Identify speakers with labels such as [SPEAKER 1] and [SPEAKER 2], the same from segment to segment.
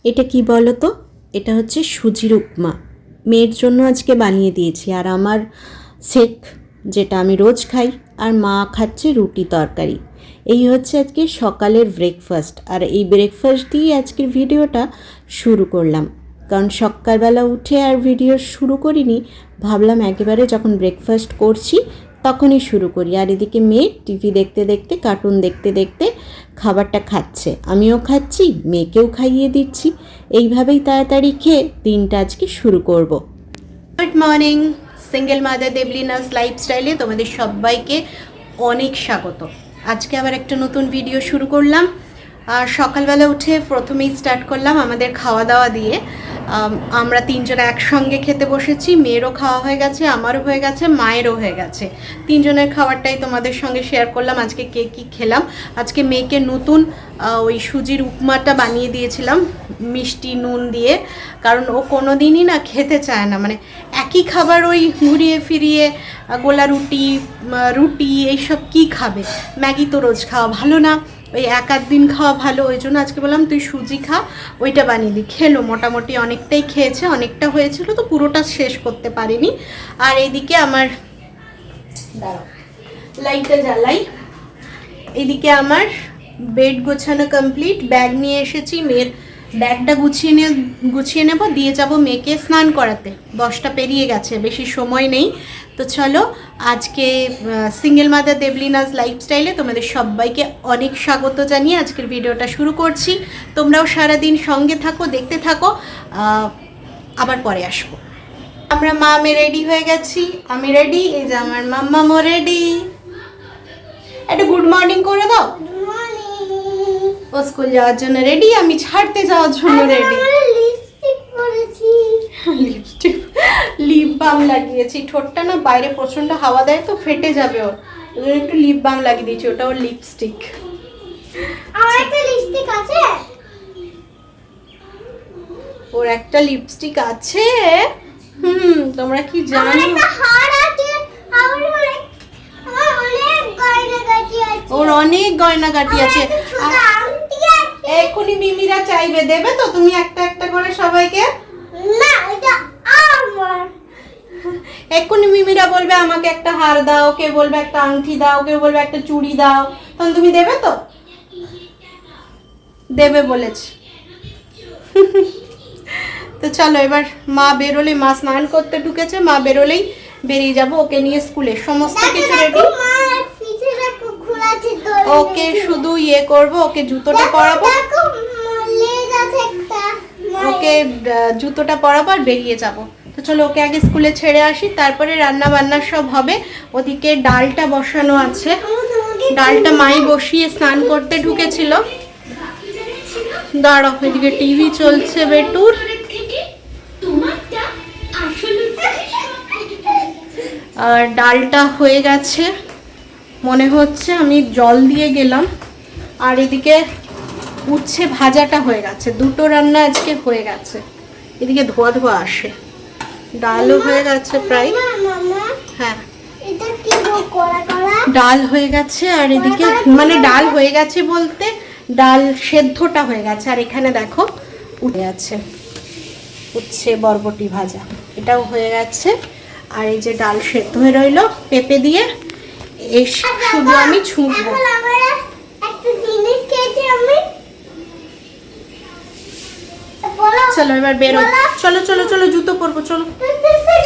[SPEAKER 1] এটা কি বলো তো? এটা হচ্ছে সুজির উপমা। মেয়ের জন্য আজকে বানিয়ে দিয়েছি, আর আমার শেক যেটা আমি রোজ খাই, আর মা খাচ্ছে রুটি তরকারি। এই হচ্ছে আজকে সকালের ব্রেকফাস্ট, আর এই ব্রেকফাস্ট দিয়ে আজকের ভিডিওটা শুরু করলাম। কারণ সকালবেলা উঠে আর ভিডিও শুরু করিনি, ভাবলাম একেবারে যখন ব্রেকফাস্ট করছি তখনই শুরু করি। আর এদিকে মেয়ে টিভি দেখতে দেখতে, কার্টুন দেখতে দেখতে খাবারটা খাচ্ছে, আমিও খাচ্ছি, মেয়েকেও খাইয়ে দিচ্ছি। এইভাবেই তাড়াতাড়ি খেয়ে দিনটা আজকে শুরু করব। গুড মর্নিং, সিঙ্গেল মাদার দেবলিনাস লাইফস্টাইলে তোমাদের সবাইকে অনেক স্বাগত। আজকে আবার একটা নতুন ভিডিও শুরু করলাম। আর সকালবেলা উঠে প্রথমেই স্টার্ট করলাম আমাদের খাওয়া দাওয়া দিয়ে। আমরা তিনজনে একসঙ্গে খেতে বসেছি, মেয়েরও খাওয়া হয়ে গেছে, আমারও হয়ে গেছে, মায়েরও হয়ে গেছে। তিনজনের খাবারটাই তোমাদের সঙ্গে শেয়ার করলাম। আজকে কে কী খেলাম। আজকে মেয়েকে নতুন ওই সুজির উপমাটা বানিয়ে দিয়েছিলাম মিষ্টি নুন দিয়ে, কারণ ও কোনো দিনই না খেতে চায় না, মানে একই খাবার ওই ঘুরিয়ে ফিরিয়ে গোলা রুটি রুটি এইসব কী খাবে। ম্যাগি তো রোজ খাওয়া ভালো না, ওই এক আধ দিন খাওয়া ভালো। ওই জন্য আজকে বললাম তুই সুজি খা, ওইটা বানিয়ে দিই। খেলো, মোটামুটি অনেকটাই খেয়েছে, অনেকটা হয়েছিল তো পুরোটা শেষ করতে পারিনি। আর এইদিকে আমার দাঁড়াও লাইটটা জ্বালাই, এইদিকে আমার বেড গোছানো কমপ্লিট। ব্যাগ নিয়ে এসেছি, মেয়ের ব্যাগটা গুছিয়ে নেব, দিয়ে যাব মেয়েকে স্নান করাতে। 10টা পেরিয়ে গেছে, বেশি সময় নেই। তো চলো, আজকে সিঙ্গেল মাদার দেবলিনাস লাইফস্টাইলে তোমাদের সবাইকে অনেক স্বাগত জানিয়ে আজকের ভিডিওটা শুরু করছি। তোমরাও সারাদিন সঙ্গে থাকো, দেখতে থাকো, আবার পরে আসবো। আমরা মা মেয়ে রেডি হয়ে গেছি, আমি রেডি, এই যে আমার মাম্মামও রেডি। একটা গুড মর্নিং করে দাও। ও স্কুল যাওয়ার জন্য রেডি, আমি ছাড়তে যাওয়ার জন্য রেডি। লিপস্টিক লিপ বাম লাগিয়েছি, ঠোঁটটা না বাইরে প্রচন্ড হাওয়া দেয় তো ফেটে যাবে, ওর একটু লিপ বাম লাগিয়ে দিয়েছি, ওটা ওর লিপস্টিক। ওর একটা লিপস্টিক আছে। তোমরা কি জানো? ওর অনেক গয়নাগাটি আছে। এক্ষুনি মিমিরা চাইবে, দেবে তো তুমি একটা একটা করে সবাইকে? না, এটা আমার। এক্ষুনি মিমিরা বলবে আমাকে একটা হার দাও, কেউ বলবে একটা আংটি দাও, কেউ বলবে একটা চুড়ি দাও, তখন তুমি দেবে তো? দেবে বলেছি। তো চলো, এবার মা বেরোলে, মা স্নান করতে ঢুকেছে, মা বেরোলেই বেরিয়ে যাব ওকে নিয়ে স্কুলে। সমস্ত কিছু রেডি। ওকে শুধু ইয়ে করবো, ওকে জুতোটা পরাবো, ওকে জুতোটা পরাবো আর বেরিয়ে যাব। তো চলো, ওকে আগে স্কুলে ছেড়ে আসি, তারপরে রান্না বান্না সব হবে। ওদিকে ডালটা বসানো আছে, ডালটা মাই বসিয়ে স্নান করতে ঢুকেছিল। দাঁড়াও, এদিকে টিভি চলছে বেটুর। আর ডালটা হয়ে গেছে মনে হচ্ছে, আমি জল দিয়ে গেলাম। আর এদিকে উচ্ছে ভাজাটা হয়ে গেছে, দুটো রান্না আজকে হয়ে গেছে। এদিকে ধোয়া ধোয়া আসে, ডালও হয়ে গেছে প্রায়। হ্যাঁ, ডাল হয়ে গেছে। আর এদিকে মানে ডাল হয়ে গেছে বলতে ডাল সেদ্ধটা হয়ে গেছে। আর এখানে দেখো উঠে আছে উচ্ছে বরবটি ভাজা, এটাও হয়ে গেছে। আর এই যে ডাল সেদ্ধ হয়ে রইল পেঁপে দিয়ে, এই শুধু আমি ছুঁকবো। চলো এবার বেরো, চলো চলো চলো, জুতো পরবো, চলো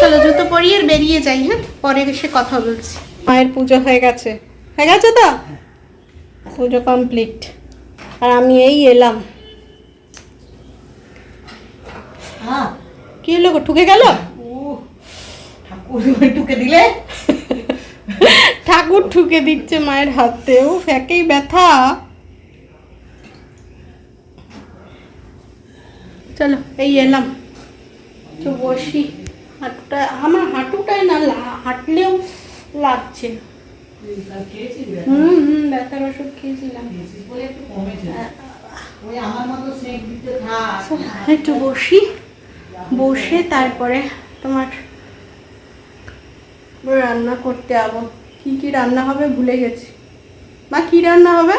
[SPEAKER 1] চলো জুতো পরিয়ে বেরিয়ে যাই। হ্যাঁ, পরে এসে কথা বলছি। মায়ের পুজো হয়ে গেছে, হয়ে গেছে তো, পুজো কমপ্লিট। আর আমি এই এলাম। কি হলো গো, ঠুকে গেল? ঠুকে দিলে? ঠাকুর ঠুকে দিচ্ছে মায়ের হাতে, ও একেই ব্যথা। চলো এই এলাম, তো বসি। হাঁটুটা আমার, হাঁটুটাই না হাঁটলেও লাগছে। ব্যথার ওষুধ খেয়েছিলাম। একটু বসি, বসে তারপরে তোমার রান্না করতে যাবো। কি কি রান্না হবে ভুলে গেছি। মা কি রান্না হবে?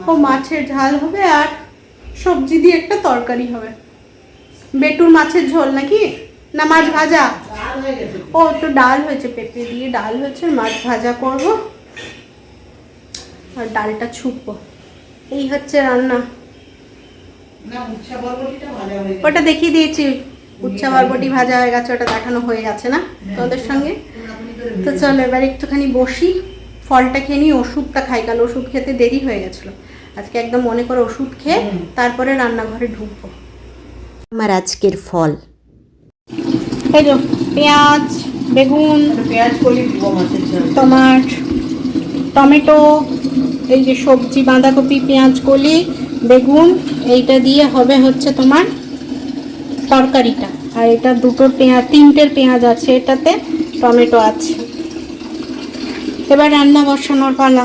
[SPEAKER 1] ও মাছের ঝাল হবে আর
[SPEAKER 2] সবজি দিয়ে একটা তরকারি হবে। বেটুর মাছের ঝোল নাকি না মাছ ভাজা? ও একটু ডাল হয়েছে, পেঁপে দিয়ে ডাল হয়েছে, মাছ ভাজা করব আর ডালটা ছুপবো। এই হচ্ছে রান্না। ওটা দেখিয়ে দিয়েছি, উচ্ছা বরবটি ভাজা হয়ে গেছে, ওটা দেখানো হয়ে গেছে না তোদের সঙ্গে? তো চলো এবার একটুখানি বসি, ফলটা খেয়ে নিই, ওষুধটা খাই, কাল ওষুধ খেতে দেরি হয়ে গেছিলো। আজকে একদম মনে করে ওষুধ খেয়ে তারপরে রান্নাঘরে ঢুকবো।
[SPEAKER 1] আমার আজকের ফল
[SPEAKER 2] এই যে পেঁয়াজ, বেগুন, তোমার টমেটো, এই যে সবজি বাঁধাকপি, পেঁয়াজ কলি, বেগুন, এইটা দিয়ে হবে হচ্ছে তোমার তরকারিটা। আর এটা দুটো পেঁয়াজ, তিনটের পেঁয়াজ আছে এটাতে, টমেটো আছে। এবার রান্না বসানোর পালা।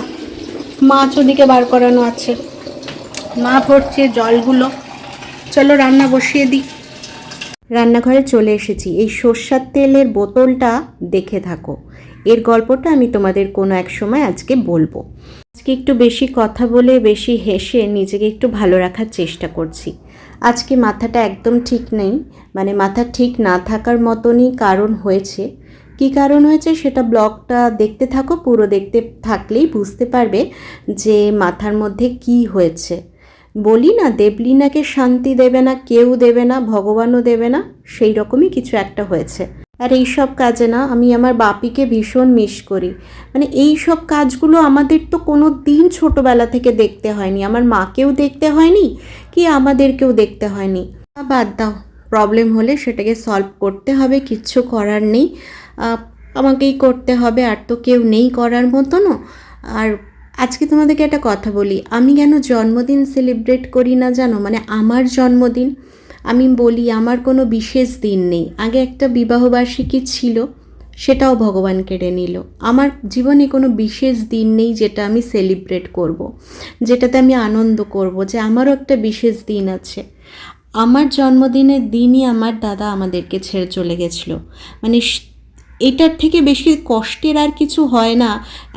[SPEAKER 2] মাছ ওদিকে বার করানো আছে, মা ভরছে জলগুলো। চলো রান্না বসিয়ে দিই।
[SPEAKER 1] রান্নাঘরে চলে এসেছি। এই সর্ষার তেলের বোতলটা দেখে থাকো, এর গল্পটা আমি তোমাদের কোনো এক সময় আজকে বলবো। আজকে একটু বেশি কথা বলে বেশি হেসে নিজেকে একটু ভালো রাখার চেষ্টা করছি। আজকে মাথাটা একদম ঠিক নেই, মানে মাথা ঠিক না থাকার মতনই কারণ হয়েছে। কী কারণ হয়েছে সেটা ব্লগটা দেখতে থাকো, পুরো দেখতে থাকলেই বুঝতে পারবে যে মাথার মধ্যে কি হয়েছে। বলি না, দেবলীনাকে শান্তি দেবে না, কেউ দেবে না, ভগবানও দেবে না, সেই রকমই কিছু একটা হয়েছে। আর এই সব কাজে না আমি আমার বাপিকে ভীষণ মিস করি। মানে এই সব কাজগুলো আমাদের তো কোনো দিন ছোটোবেলা থেকে দেখতে হয়নি, আমার মাকেও দেখতে হয়নি, কি আমাদেরকেও দেখতে হয়নি। বাদ দাও, প্রবলেম হলে সেটাকে সলভ করতে হবে, কিচ্ছু করার নেই, আমাকেই করতে হবে, আর তো কেউ নেই করার মতনও। আর আজকে তোমাদেরকে একটা কথা বলি, আমি কেন জন্মদিন সেলিব্রেট করি না জানো? মানে আমার জন্মদিন, আমি বলি আমার কোনো বিশেষ দিন নেই। আগে একটা বিবাহবার্ষিকী ছিল, সেটাও ভগবান কেড়ে নিল। আমার জীবনে কোনো বিশেষ দিন নেই যেটা আমি সেলিব্রেট করব, যেটাতে আমি আনন্দ করব যে আমারও একটা বিশেষ দিন আছে। আমার জন্মদিনের দিনই আমার দাদা আমাদেরকে ছেড়ে চলে গেছিলো। মানে এটার থেকে বেশি কষ্টের আর কিছু হয় না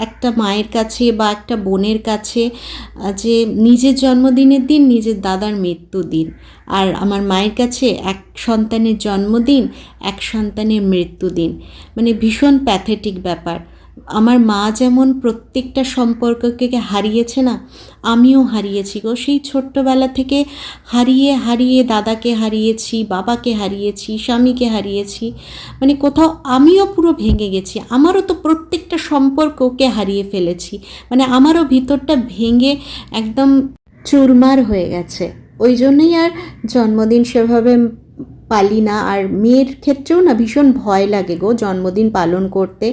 [SPEAKER 1] একটা মায়ের কাছে বা একটা বোনের কাছে, যে নিজের জন্মদিনের দিন নিজের দাদার মৃত্যু দিন, আর আমার মায়ের কাছে এক সন্তানের জন্মদিন এক সন্তানের মৃত্যু দিন। মানে ভীষণ প্যাথেটিক ব্যাপার। আমার মা যেমন প্রত্যেকটা সম্পর্ককে হারিয়েছে না, আমিও হারিয়েছি গো। সেই ছোট্টবেলা থেকে হারিয়ে হারিয়ে দাদাকে হারিয়েছি, বাবাকে হারিয়েছি, স্বামীকে হারিয়েছি। মানে কোথাও আমিও পুরো ভেঙে গেছি, আমারও তো প্রত্যেকটা সম্পর্ককে হারিয়ে ফেলেছি। মানে আমারও ভিতরটা ভেঙে একদম চুরমার হয়ে গেছে। ওই জন্যই আর জন্মদিন সেভাবে পালি না। আর মেয়ের ক্ষেত্রেও না ভীষণ ভয় লাগে গো জন্মদিন পালন করতে,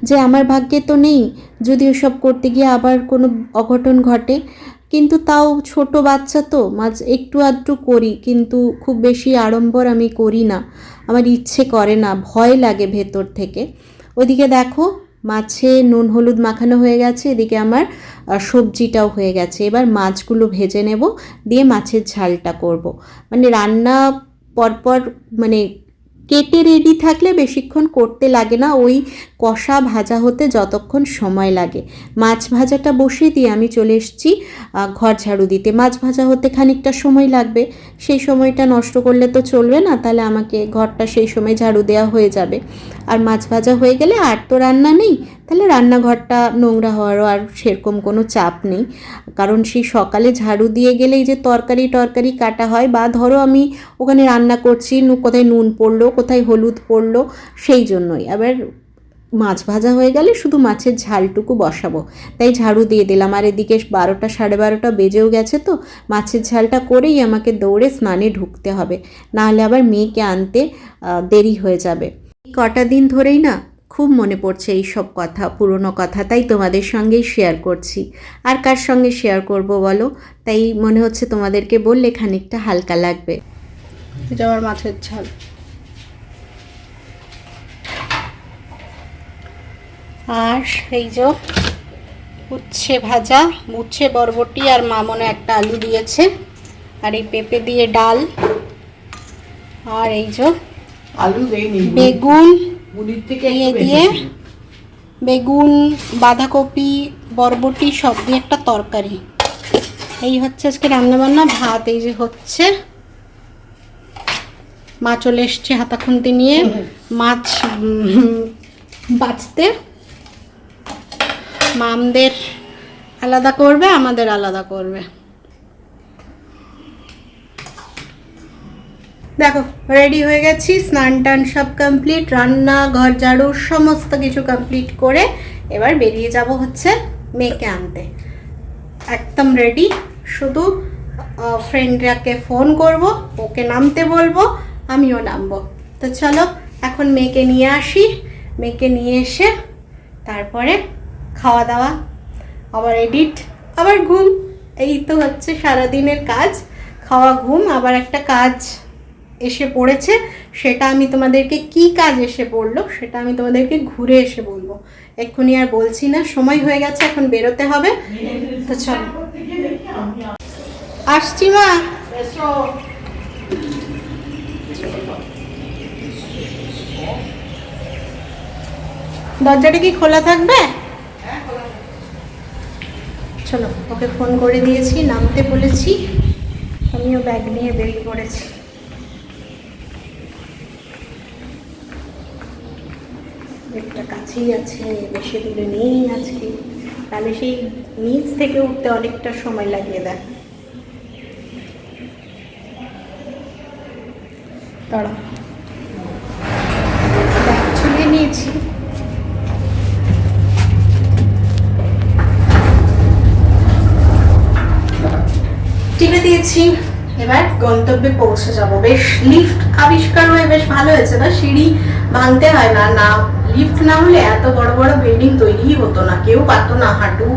[SPEAKER 1] যে আমার ভাগ্যে তো নেই, যদি ওসব করতে গিয়ে আবার কোনো অঘটন ঘটে। কিন্তু তাও ছোট বাচ্চা তো, একটু আধটু করি, কিন্তু খুব বেশি আড়ম্বর আমি করি না, আমার ইচ্ছে করে না, ভয় লাগে ভেতর থেকে। ওদিকে দেখো মাছে নুন হলুদ মাখানো হয়ে গেছে, এদিকে আমার সবজিটাও হয়ে গেছে। এবার মাছগুলো ভেজে নেব, দিয়ে মাছের ঝালটা করব। মানে রান্না পরপর মানে কেটে রেডি থাকলে বেশিক্ষণ করতে লাগে না, ওই কষা ভাজা হতে যতক্ষণ সময় লাগে। মাছ ভাজাটা বসিয়ে দিয়ে আমি চলে এসেছি ঘর ঝাড়ু দিতে। মাছ ভাজা হতে খানিকটা সময় লাগবে, সেই সময়টা নষ্ট করলে তো চলবে না, তাহলে আমাকে ঘরটা সেই সময় ঝাড়ু দেওয়া হয়ে যাবে। আর মাছ ভাজা হয়ে গেলে আর তো রান্না নেই, তাহলে রান্নাঘরটা নোংরা হওয়ারও আর সেরকম কোনো চাপ নেই। কারণ সেই সকালে ঝাড়ু দিয়ে গেলেই যে তরকারি কাটা হয়, বা ধরো আমি ওখানে রান্না করছি, কোথায় নুন পড়লো কোথায় হলুদ পড়লো, সেই জন্যই। আবার মাছ ভাজা হয়ে গেলে শুধু মাছের ঝালটুকু বসাবো, তাই ঝাড়ু দিয়ে দিলাম। আর এদিকে 12টা 12:30 বেজেও গেছে, তো মাছের ঝালটা করেই আমাকে দৌড়ে স্নানে ঢুকতে হবে, নাহলে আবার মেয়েকে আনতে দেরি হয়ে যাবে। কটা দিন ধরেই না খুব মনে পড়ছে এই সব কথা, পুরনো কথা, তাই তোমাদের সঙ্গেই শেয়ার করছি। আর কার সঙ্গে শেয়ার করব বলো? তাই মনে হচ্ছে তোমাদেরকে বললে খানিকটা হালকা লাগবে।
[SPEAKER 2] যাওয়ার মাছের ঝাল, আর এই যে উচ্ছে ভাজা, উচ্ছে বরবটি, আর মা মনে একটা আলু দিয়েছে, আর এই পেঁপে দিয়ে ডাল, আর এই যে
[SPEAKER 3] আলু দেইনি,
[SPEAKER 2] বেগুন
[SPEAKER 3] দিয়ে
[SPEAKER 2] বেগুন, বাঁধাকপি, বরবটি সব দিয়ে একটা তরকারি। এই হচ্ছে আজকে রান্নাবান্না। ভাত এই যে হচ্ছে, মা চলে এসছে হাতা খুন্তি নিয়ে মাছ বাছতে। মা আমাদের আলাদা করবে, আমাদের আলাদা করবে। দেখো রেডি হয়ে গেছি, স্নান টান সব কমপ্লিট, রান্না ঘর ঝাড়ু সমস্ত কিছু কমপ্লিট করে এবার বেরিয়ে যাব হচ্ছে মেয়েকে আনতে। একদম রেডি, শুধু ফ্রেন্ডরাকে ফোন করব, ওকে নামতে বলবো, আমিও নামবো। তো চলো এখন মেয়েকে নিয়ে আসি, মেয়েকে নিয়ে এসে তারপরে খাওয়া দাওয়া, আবার এডিট, আবার ঘুম। এই তো হচ্ছে সারাদিনের কাজ, খাওয়া ঘুম। আবার একটা কাজ এসে পড়েছে, সেটা আমি তোমাদেরকে, কি কাজ এসে পড়লো সেটা আমি তোমাদেরকে ঘুরে এসে বলবো, এক্ষুনি আর বলছি না, সময় হয়ে গেছে, এখন বেরোতে হবে। তো চলো আসছি মা। দরজাটা কি খোলা থাকবে? চলো, ওকে ফোন করে দিয়েছি, নামতে বলেছি, আমিও ব্যাগ নিয়ে বেরিয়ে পড়েছি। একটা কাছেই আছে, বেশি দূরে নেই আজকে, তাহলে সেই নিচ থেকে উঠতে অনেকটা সময় লাগিয়ে দেয়। দাঁড়া, ব্যাগ ঝুলিয়ে নিয়েছি। টিপে দিয়েছি, এবার গন্তব্যে পৌঁছে যাব। বেশ লিফট আবিষ্কার হয়ে বেশ ভালো হয়েছে না, সিঁড়ি ভাঙতে হয় না। না লিফট না হলে এত বড় বড় বিল্ডিং তৈরিই হতো না, কেউ পারতো না, হাঁটু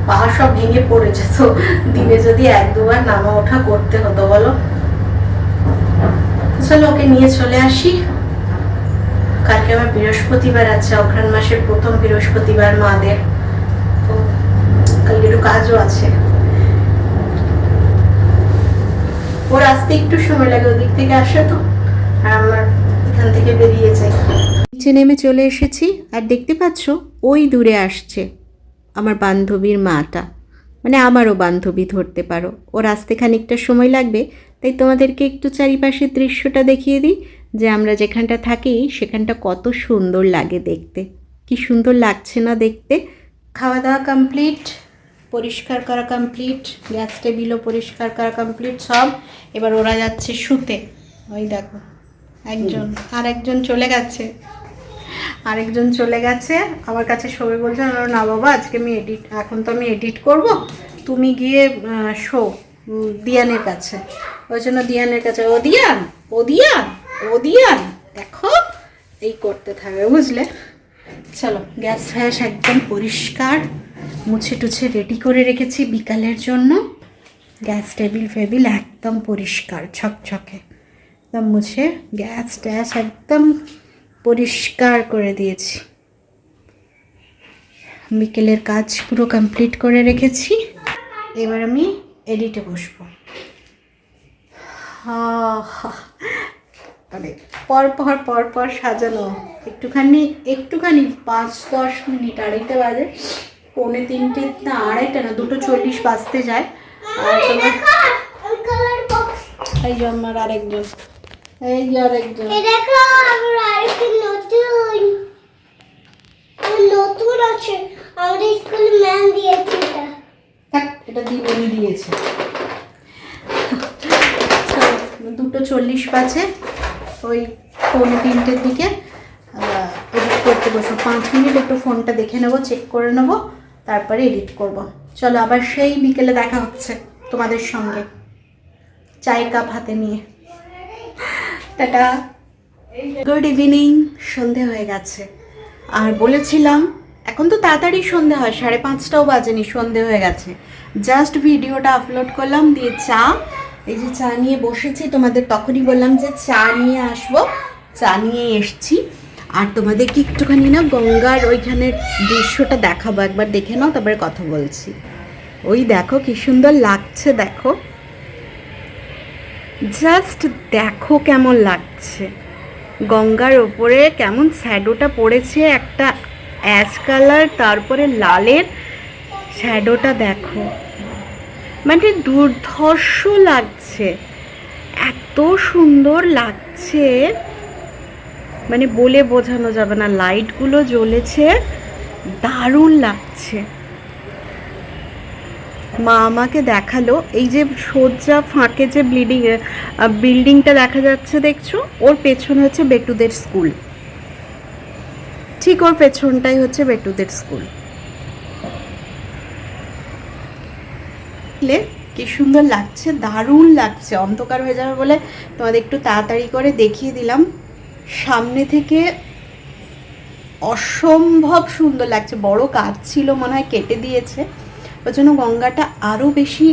[SPEAKER 2] পা সব ভেঙে পড়ে যেত, দিনে যদি এক দুবার নামা ওঠা করতে হতো বলো। চলো ওকে নিয়ে চলে আসি। কালকে আমার বৃহস্পতিবার আছে, অঘ্রাণ মাসের প্রথম বৃহস্পতিবার মাদের, তো কালকে একটু কাজও আছে। ওর আসতে একটু সময় লাগে, ওদিক থেকে আসে তো, আর আমার এখান থেকে বেরিয়ে যাই। নিচে নেমে চলে এসেছি, আর দেখতে পাচ্ছ ওই দূরে আসছে আমার বান্ধবীর মাটা, মানে আমারও বান্ধবী ধরতে পারো। ওর আসতে খানিকটা সময় লাগবে, তাই তোমাদেরকে একটু চারিপাশের দৃশ্যটা দেখিয়ে দিই, যে আমরা যেখানটা থাকি সেখানটা কত সুন্দর লাগে দেখতে। কি সুন্দর লাগছে না দেখতে। খাওয়া দাওয়া কমপ্লিট, পরিষ্কার করা কমপ্লিট, গ্যাস টেবিলও পরিষ্কার করা কমপ্লিট সব। এবার ওরা যাচ্ছে শুতে। ওই দেখো একজন, আর একজন চলে গেছে, আরেকজন চলে গেছে। আমার কাছে শোবে বলছে, না বাবা আজকে আমি এডিট, এখন তো আমি এডিট করব, তুমি গিয়ে শো দিয়ানের কাছে। ওই জন্য দিয়ানের কাছে, ও দিয়ান, ও দিয়ান, ও দিয়ান, দেখো এই করতে থাকবে, বুঝলে। চলো গ্যাস ফ্যাস একদম পরিষ্কার মুছে টুছে রেডি করে রেখেছি বিকালের জন্য। গ্যাস টেবিল ফেবিল একদম পরিষ্কার ঝকঝকে, একদম মুছে গ্যাস ট্যাস একদম পরিষ্কার করে দিয়েছি। বিকেলের কাজ পুরো কমপ্লিট করে রেখেছি, এবার আমি এডিটে বসবো। মানে পরপর সাজানো, একটুখানি 5-10 মিনিট, আড়াইটা বাজে, 2:45 না, আড়াইটা না, 2:40 বাজতে যায়। আর তোমার এই যে আমার আরেকজন, এই যে আরেকজন,
[SPEAKER 4] নতুন আছে আমাদের স্কুলে ম্যাম দিয়েছে,
[SPEAKER 2] এটা দিয়েছে। 2:40 বাজে, ওই 2:45 দিকে এডিট করতে বসবো। 5 মিনিট একটু ফোনটা দেখে নেবো, চেক করে নেবো, তারপরে এডিট করব। চলো আবার সেই বিকেলে দেখা হচ্ছে তোমাদের সঙ্গে, চায়ের কাপ হাতে নিয়ে। Tata, good evening. সন্ধে হয়ে গেছে, আর বলেছিলাম এখন তো তাড়াতাড়ি সন্ধে হয়, 5:30টাও বাজেনি, সন্ধে হয়ে গেছে। জাস্ট ভিডিওটা আপলোড করলাম, দিয়ে চা, এই যে চা নিয়ে বসেছি, তোমাদের তখনই বললাম যে চা নিয়ে আসবো, চা নিয়ে এসছি। আর তোমাদেরকে একটুখানি না গঙ্গার ওইখানের দৃশ্যটা দেখাবো, একবার দেখে নাও, তারপরে কথা বলছি। ওই দেখো কি সুন্দর লাগছে, দেখো জাস্ট দেখো কেমন লাগছে, গঙ্গার ওপরে কেমন শ্যাডোটা পড়েছে, একটা অ্যাশ কালার, তারপরে লালের শ্যাডোটা দেখো,
[SPEAKER 1] মানে দুর্ধর্ষ লাগছে, এত সুন্দর লাগছে, মানে বলে বোঝানো যাবে না। লাইটগুলো জ্বলেছে, দারুণ লাগছে। মা আমাকে দেখালো এই যে সোজা ফাঁকে যে বিল্ডিংটা দেখা যাচ্ছে দেখছো, ওর পেছনে হচ্ছে বেটুদের স্কুল, ঠিক ওর পেছনটাই হচ্ছে বেটুদের স্কুল। কি সুন্দর লাগছে, দারুণ লাগছে। অন্ধকার হয়ে যাবে বলে তোমাদের একটু তাড়াতাড়ি করে দেখিয়ে দিলাম। সামনে থেকে অসম্ভব সুন্দর লাগছে। বড় গাছ ছিল, মনে হয় কেটে দিয়েছে, ওই জন্য গঙ্গাটা আরও বেশি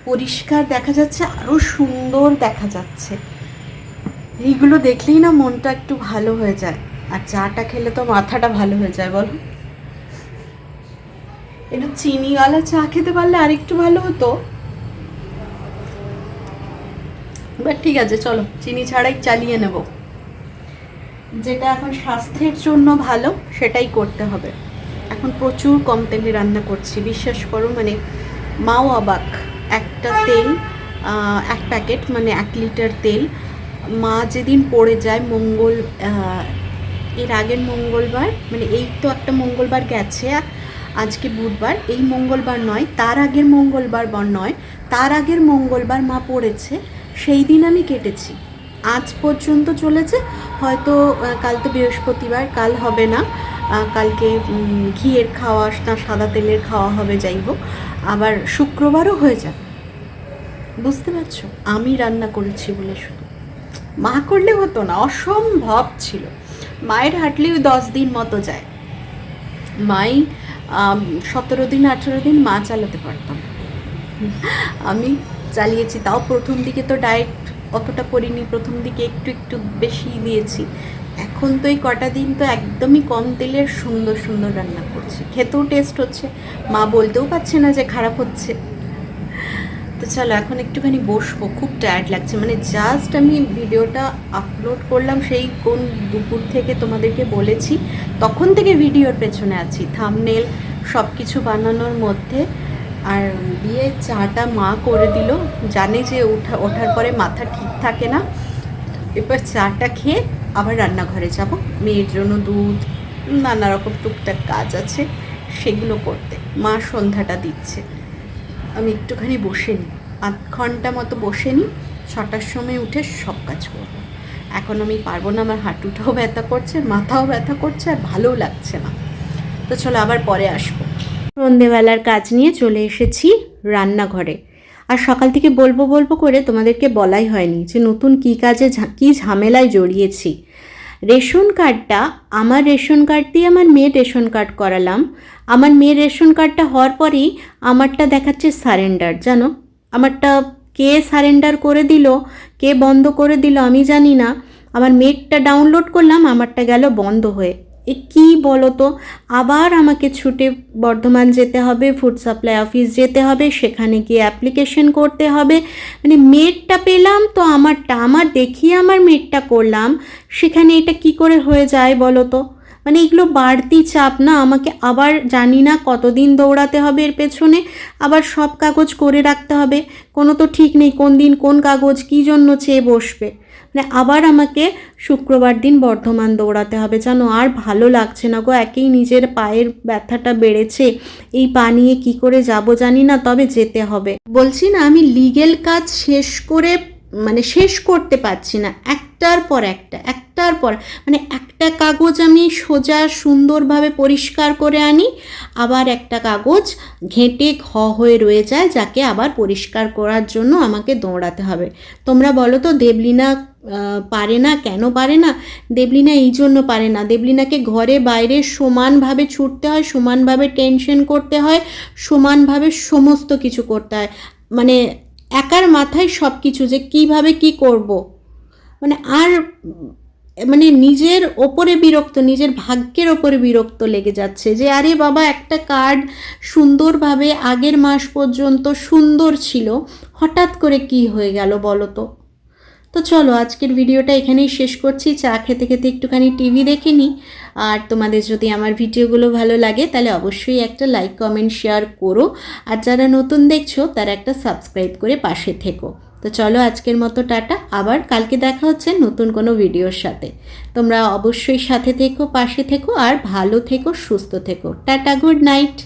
[SPEAKER 1] পরিষ্কার দেখা যাচ্ছে, আরও সুন্দর দেখা যাচ্ছে। এইগুলো দেখলেই না মনটা একটু ভালো হয়ে যায়, আর চাটা খেলে তো মাথাটা ভালো হয়ে যায় বলো। একটু চিনিওয়ালা চা খেতে পারলে আরেকটু ভালো হতো, বাট ঠিক আছে, চলো চিনি ছাড়াই চালিয়ে নেব। যেটা এখন স্বাস্থ্যের জন্য ভালো সেটাই করতে হবে। এখন প্রচুর কম তেলে রান্না করছি, বিশ্বাস করো। মানে মাও অবাক, একটা তেল, এক প্যাকেট মানে 1 লিটার তেল মা যেদিন পড়ে যায় এর আগের মঙ্গলবার, মানে এই তো একটা মঙ্গলবার গেছে, আজকে বুধবার, এই মঙ্গলবার নয়, তার আগের মঙ্গলবার নয়, তার আগের মঙ্গলবার মা পড়েছে, সেই দিন আমি কেটেছি। আজ পর্যন্ত চলেছে। হয়তো কাল তো বৃহস্পতিবার, কাল হবে না, কালকে ঘিয়ের খাওয়া না সাদা তেলের খাওয়া হবে, যাই হোক, আবার শুক্রবারও হয়ে যাবে। বুঝতে পারছো, আমি রান্না করেছি বলে শুধু, মা করলে হতো না, অসম্ভব ছিল। মায়ের হাঁটলেও 10 দিন মতো যায়, মাই 17 দিন 18 দিন মা চালাতে পারতাম, আমি চালিয়েছি। তাও প্রথম দিকে তো ডায়েট অতটা করিনি, প্রথম দিকে একটু একটু বেশি দিয়েছি। এখন তো এই কটা দিন তো একদমই কম তেলের সুন্দর সুন্দর রান্না করছি, খেতেও টেস্ট হচ্ছে, মা বলতেও পারছে না যে খারাপ হচ্ছে। তো চলো এখন একটুখানি বসবো, খুব টায়ার্ড লাগছে। মানে জাস্ট আমি ভিডিওটা আপলোড করলাম সেই কোন দুপুর থেকে তোমাদেরকে বলেছি, তখন থেকে ভিডিওর পেছনে আছি, থাম্বনেল সব কিছু বানানোর মধ্যে। আর দিয়ে চাটা মা করে দিল, জানে যে ওঠার পরে মাথা ঠিক থাকে না। এবার চাটা খেয়ে আবার রান্নাঘরে যাব, মেয়ের জন্য দুধ, নানা রকম টুকটাক কাজ আছে সেগুলো করতে। মা সন্ধ্যাটা দিচ্ছে, আমি একটুখানি বসে নিই, 8 ঘন্টা মতো বসে নিই, 6টার সময় উঠে সব কাজ করব। এখন আমি পারবো না, আমার হাঁটুটাও ব্যথা করছে, মাথাও ব্যথা করছে, আর ভালোও লাগছে না। তো চলো আবার পরে আসবো। সন্ধেবেলার কাজ নিয়ে চলে এসেছি রান্নাঘরে। আর সকাল থেকে বলবো বলবো করে তোমাদেরকে বলাই হয়নি যে নতুন কী কাজে কী ঝামেলায় জড়িয়েছি। রেশন কার্ডটা, আমার রেশন কার্ড দিয়ে আমার মেয়ের রেশন কার্ড করালাম। আমার মেয়ের রেশন কার্ডটা হওয়ার পরেই আমারটা দেখাচ্ছে সারেন্ডার। জানো, আমারটা কে সারেন্ডার করে দিল, কে বন্ধ করে দিল আমি জানি না। আমার মেয়েরটা ডাউনলোড করলাম, আমারটা গেল বন্ধ হয়ে। এ কী বলো তো, আবার আমাকে ছুটে বর্ধমান যেতে হবে, ফুড সাপ্লাই অফিস যেতে হবে, সেখানে গিয়ে অ্যাপ্লিকেশন করতে হবে। মানে মেয়েরটা পেলাম তো আমার দেখিয়ে আমার মেয়েরটা করলাম, সেখানে এটা কি করে হয়ে যায় বলো তো। মানে এগুলো বাড়তি চাপ না, আমাকে আবার জানি না কতদিন দৌড়াতে হবে এর পেছনে, আবার সব কাগজ করে রাখতে হবে, কোনো তো ঠিক নেই কোন দিন কোন কাগজ কী জন্য চেয়ে বসবে। মানে আবার আমাকে শুক্রবার দিন বর্ধমান দৌড়াতে হবে। জানো, আর ভালো লাগছে না গো, একেই নিজের পায়ের ব্যথাটা বেড়েছে, এই পা নিয়ে কী করে যাব জানি না, তবে যেতে হবে। বলছি না, আমি লিগেল কাজ শেষ করতে পারছি না, একটার পর মানে একটা কাগজ আমি সোজা সুন্দরভাবে পরিষ্কার করে আনি, আবার একটা কাগজ ঘেঁটে হয়ে রয়ে যায়, যাকে আবার পরিষ্কার করার জন্য আমাকে দৌড়াতে হবে। তোমরা বলো তো, দেবলীনা পারে না, কেন পারে না? দেবলীনা এই জন্য পারে না, দেবলীনাকে ঘরে বাইরে সমানভাবে ছুটতে হয়, সমানভাবে টেনশন করতে হয়, সমানভাবে সমস্ত কিছু করতে হয়। মানে একার মাথায় সব কিছু, যে কিভাবে কি করব, মানে নিজের ওপরে বিরক্ত, নিজের ভাগ্যের ওপরে বিরক্ত লেগে যাচ্ছে যে আরে বাবা, একটা কার্ড সুন্দরভাবে আগের মাস পর্যন্ত সুন্দর ছিল, হঠাৎ করে কি হয়ে গেল বলো তো। তো চলো আজকের ভিডিওটা এখানেই শেষ করছি। চা খেতে খেতে একটুখানি টিভি দেখে নিই। আর তোমাদের যদি আমার ভিডিওগুলো ভালো লাগে তাহলে অবশ্যই একটা লাইক কমেন্ট শেয়ার করো, আর যারা নতুন দেখছো তারা একটা সাবস্ক্রাইব করে পাশে থেকো। তো চলো আজকের মতো টাটা, আবার কালকে দেখা হচ্ছে নতুন কোনো ভিডিওর সাথে। তোমরা অবশ্যই সাথে থেকো, পাশে থেকো, আর ভালো থেকো, সুস্থ থেকো। Tata, good night.